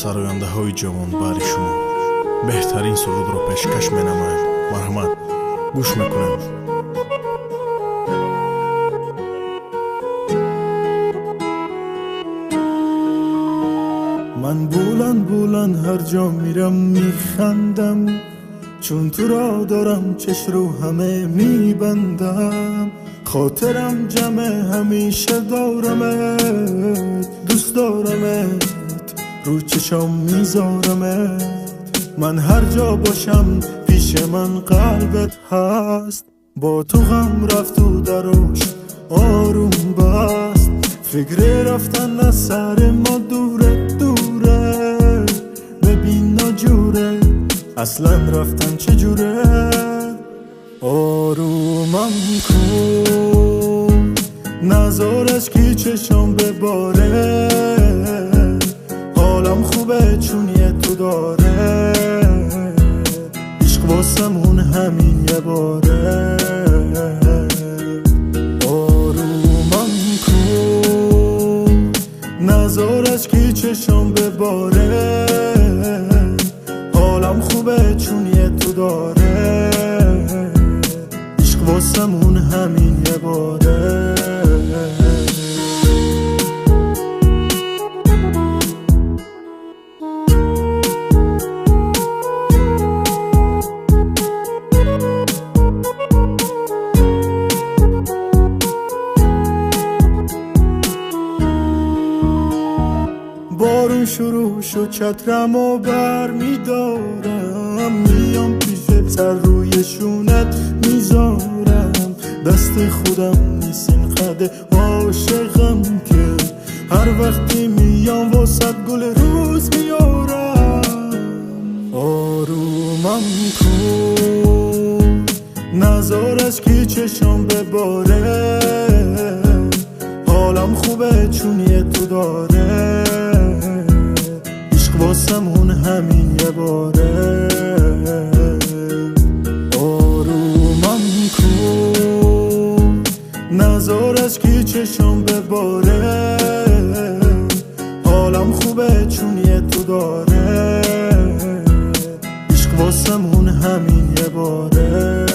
сарояндаҳои ҷавонбари шумо беҳтарин сурудро пешкаш менамоянд. марҳамат, гӯш мекунем. من بلند بلند هر جا میرم میخندم، چون تو را دارم چش رو همه میبندم. خاطرم جمع همیشه دارمت، دوست دارمت، رو چشم میذارمت. من هر جا باشم پیش من قلبت هست، با تو غم رفت و دروش آروم بست. فکر رفتن از سر ما دوره دوره، ببین ناجوره اصلا رفتن چجوره. آرومم کن نذارش که چشم بباره، حالم خوبه چون یه تو داره. عشق واسمون همین یه باره. آرومم کن نذارش که چشم بباره، حالم خوبه چون یه تو داره. عشق واسمون همین یه باره. بارون شروع شد چترمو بر میدارم، میام پیش سر روی شونت میذارم. دست خودم نیست این قد عاشقم که هر وقتی میام واسد گل روز میارم. آرومم کن نذارش که چشم بباره، حالم خوبه چون یه تو داره. عشق واسمون همین یه باره. آرومم کن نذارش که چشم بباره، حالم خوبه چون یه تو داره. عشق واسمون همین یه باره.